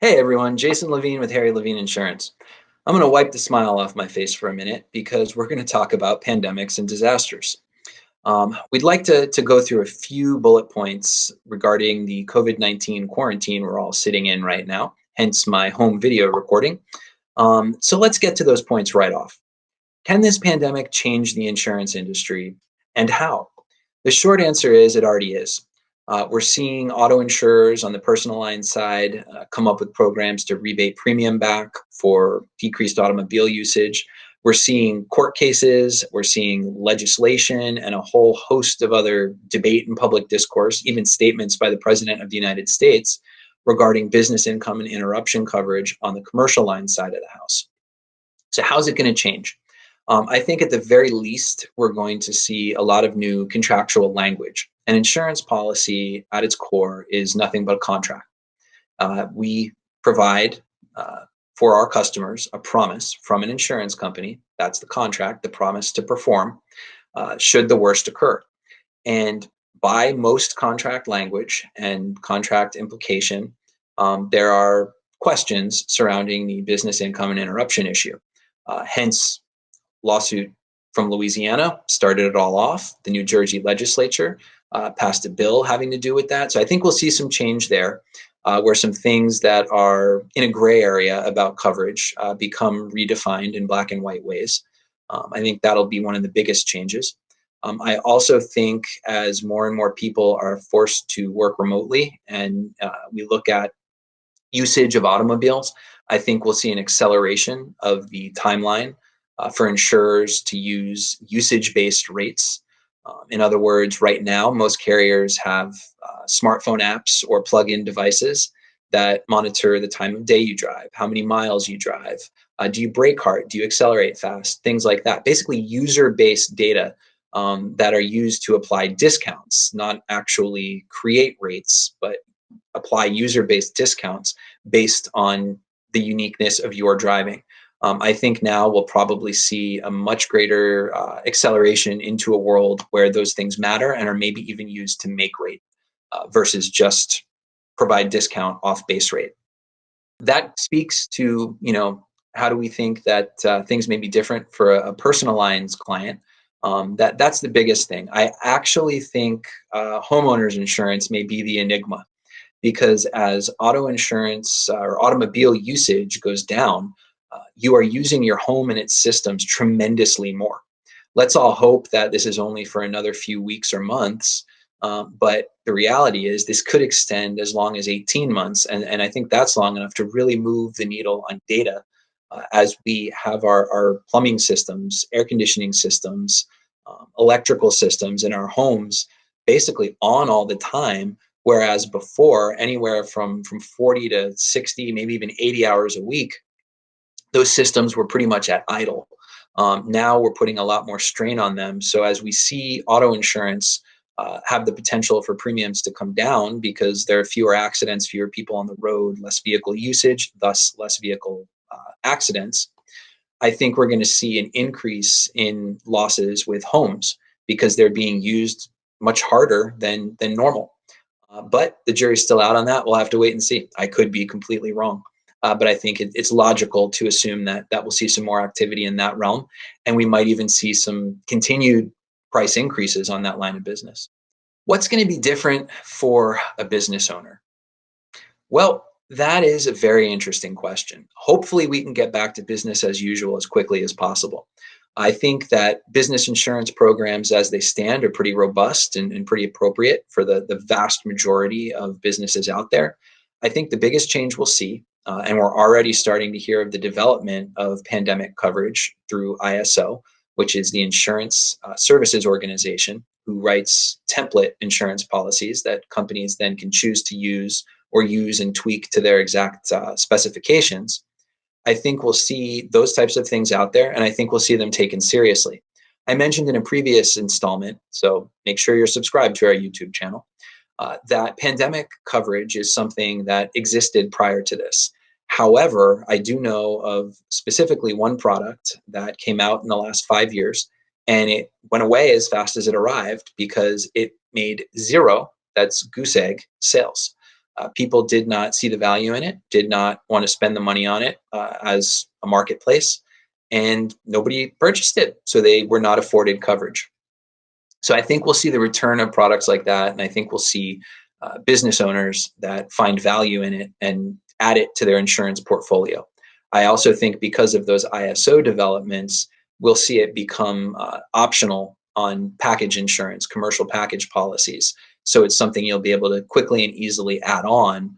Hey everyone, Jason Levine with Levine Insurance. I'm going to wipe the smile off my face for a minute because we're going to talk about pandemics and disasters. We'd like to go through a few bullet points regarding the COVID-19 quarantine we're all sitting in right now, hence my home video recording. So let's get to those points right off. Can this pandemic change the insurance industry and how? The short answer is it already is. We're seeing auto insurers on the personal line side come up with programs to rebate premium back for decreased automobile usage. We're seeing court cases, we're seeing legislation, and a whole host of other debate and public discourse, even statements by the President of the United States regarding business income and interruption coverage on the commercial line side of the house. So, how's it going to change? I think at the very least, we're going to see a lot of new contractual language. An insurance policy at its core is nothing but a contract. We provide for our customers a promise from an insurance company. That's the contract, the promise to perform should the worst occur. And by most contract language and contract implication, there are questions surrounding the business income and interruption issue. Hence, lawsuit from Louisiana started it all off. The New Jersey legislature passed a bill having to do with that. So I think we'll see some change there, where some things that are in a gray area about coverage become redefined in black and white ways. I think that'll be one of the biggest changes. I also think as more and more people are forced to work remotely and we look at usage of automobiles, I think we'll see an acceleration of the timeline for insurers to use usage-based rates. In other words, right now, most carriers have smartphone apps or plug-in devices that monitor the time of day you drive, how many miles you drive, do you brake hard, do you accelerate fast, things like that. Basically, user-based data that are used to apply discounts, not actually create rates, but apply user-based discounts based on the uniqueness of your driving. I think now we'll probably see a much greater acceleration into a world where those things matter and are maybe even used to make rate versus just provide discount off base rate. That speaks to, how do we think that things may be different for a personal lines client? That's the biggest thing. I actually think homeowners insurance may be the enigma because as auto insurance or automobile usage goes down, you are using your home and its systems tremendously more. Let's all hope that this is only for another few weeks or months, but the reality is this could extend as long as 18 months, and I think that's long enough to really move the needle on data as we have our plumbing systems, air conditioning systems, electrical systems in our homes basically on all the time. Whereas before, anywhere from 40 to 60, maybe even 80 hours a week, those systems were pretty much at idle. Now we're putting a lot more strain on them. So as we see auto insurance have the potential for premiums to come down because there are fewer accidents, fewer people on the road, less vehicle usage, thus less vehicle accidents, I think we're going to see an increase in losses with homes because they're being used much harder than normal. But the jury's still out on that. We'll have to wait and see. I could be completely wrong. But I think it's logical to assume that we'll see some more activity in that realm. And we might even see some continued price increases on that line of business. What's going to be different for a business owner? Well, that is a very interesting question. Hopefully, we can get back to business as usual as quickly as possible. I think that business insurance programs as they stand are pretty robust and pretty appropriate for the vast majority of businesses out there. I think the biggest change we'll see, and we're already starting to hear of the development of pandemic coverage through ISO, which is the Insurance Services Organization, who writes template insurance policies that companies then can choose to use or use and tweak to their exact specifications. I think we'll see those types of things out there, and I think we'll see them taken seriously. I mentioned in a previous installment, so make sure you're subscribed to our YouTube channel, that pandemic coverage is something that existed prior to this. However, I do know of specifically one product that came out in the last 5 years, and it went away as fast as it arrived because it made zero, that's goose egg, sales. People did not see the value in it, did not want to spend the money on it as a marketplace, and nobody purchased it. So they were not afforded coverage. So I think we'll see the return of products like that, and I think we'll see business owners that find value in it and add it to their insurance portfolio. I also think because of those ISO developments, we'll see it become optional on package insurance, commercial package policies. So it's something you'll be able to quickly and easily add on,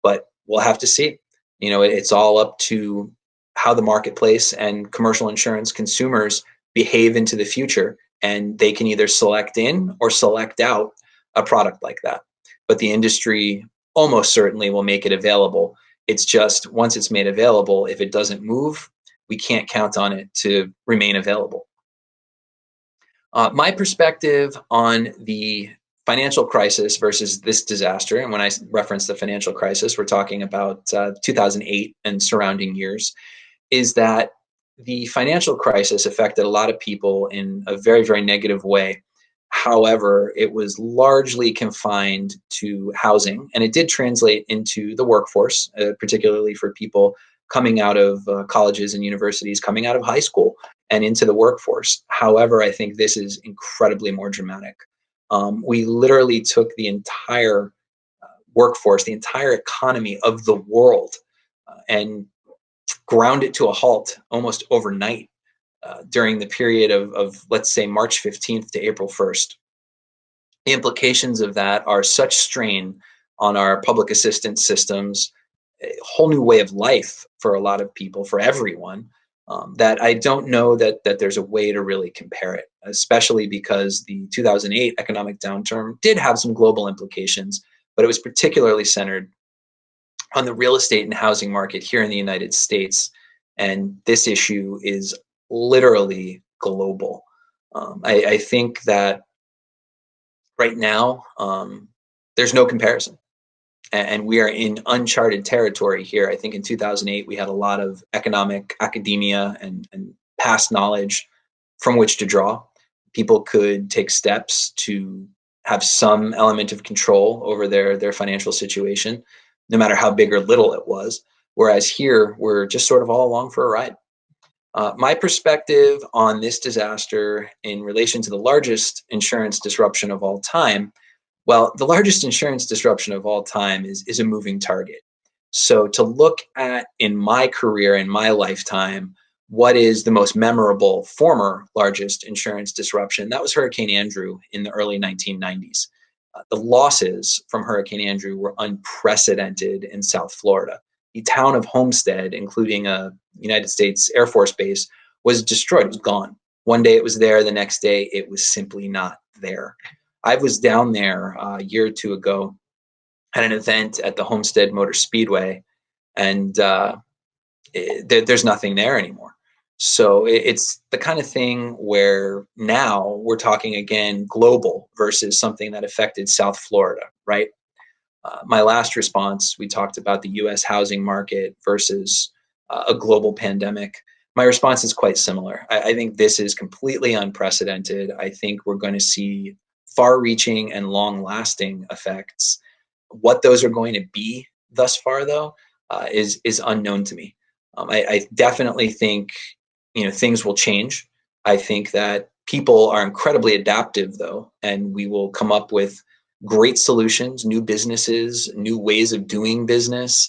but we'll have to see. It's all up to how the marketplace and commercial insurance consumers behave into the future, and they can either select in or select out a product like that. But the industry almost certainly will make it available. It's just once it's made available, if it doesn't move, we can't count on it to remain available. My perspective on the financial crisis versus this disaster, and when I reference the financial crisis, we're talking about 2008 and surrounding years, is that the financial crisis affected a lot of people in a very, very negative way. However, it was largely confined to housing, and it did translate into the workforce, particularly for people coming out of colleges and universities, coming out of high school and into the workforce. However, I think this is incredibly more dramatic. We literally took the entire workforce, the entire economy of the world, and ground it to a halt almost overnight during the period of, let's say, March 15th to April 1st. The implications of that are such strain on our public assistance systems, a whole new way of life for a lot of people, for everyone, that I don't know that there's a way to really compare it, especially because the 2008 economic downturn did have some global implications, but it was particularly centered on the real estate and housing market here in the United States. And this issue is literally global. I think that right now, there's no comparison. And we are in uncharted territory here. I think in 2008, we had a lot of economic academia and past knowledge from which to draw. People could take steps to have some element of control over their financial situation, no matter how big or little it was. Whereas here, we're just sort of all along for a ride. My perspective on this disaster in relation to the largest insurance disruption of all time, well, the largest insurance disruption of all time is a moving target. So to look at in my career, in my lifetime, what is the most memorable former largest insurance disruption, that was Hurricane Andrew in the early 1990s. The losses from Hurricane Andrew were unprecedented in South Florida. The town of Homestead, including a United States Air Force base, was destroyed, it was gone. One day it was there, the next day it was simply not there. I was down there a year or two ago at an event at the Homestead Motor Speedway, and there's nothing there anymore. So it's the kind of thing where now we're talking again global versus something that affected South Florida, right? My last response, we talked about the US housing market versus a global pandemic. My response is quite similar. I think this is completely unprecedented. I think we're going to see far reaching and long lasting effects. What those are going to be thus far, though, is unknown to me. I definitely think things will change. I think that people are incredibly adaptive, though, and we will come up with great solutions, new businesses, new ways of doing business.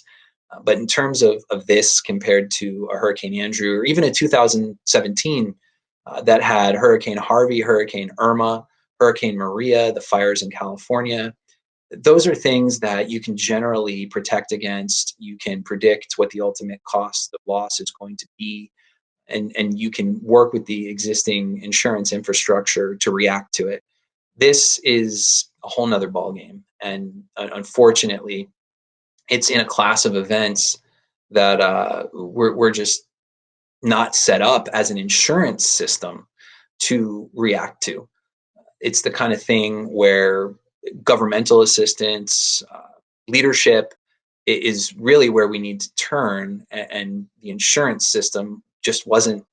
But in terms of this compared to a Hurricane Andrew or even a 2017 that had Hurricane Harvey, Hurricane Irma, Hurricane Maria, the fires in California, those are things that you can generally protect against. You can predict what the ultimate cost of loss is going to be. And you can work with the existing insurance infrastructure to react to it. This is a whole nother ballgame. And unfortunately, it's in a class of events that we're just not set up as an insurance system to react to. It's the kind of thing where governmental assistance, leadership is really where we need to turn, and the insurance system just wasn't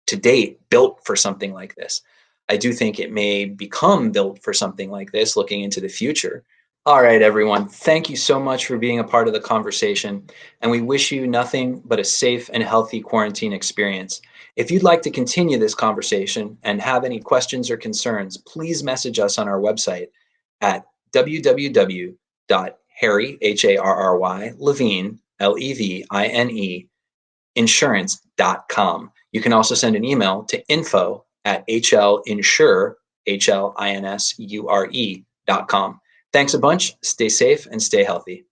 to date built for something like this. I do think it may become built for something like this looking into the future, All right, everyone. Thank you so much for being a part of the conversation, and we wish you nothing but a safe and healthy quarantine experience. If you'd like to continue this conversation and have any questions or concerns, please message us on our website at www.harry, Harry, Levine, Levine, insurance.com. You can also send an email to info@hlinsure, HLINSURE.com. Thanks a bunch. Stay safe and stay healthy.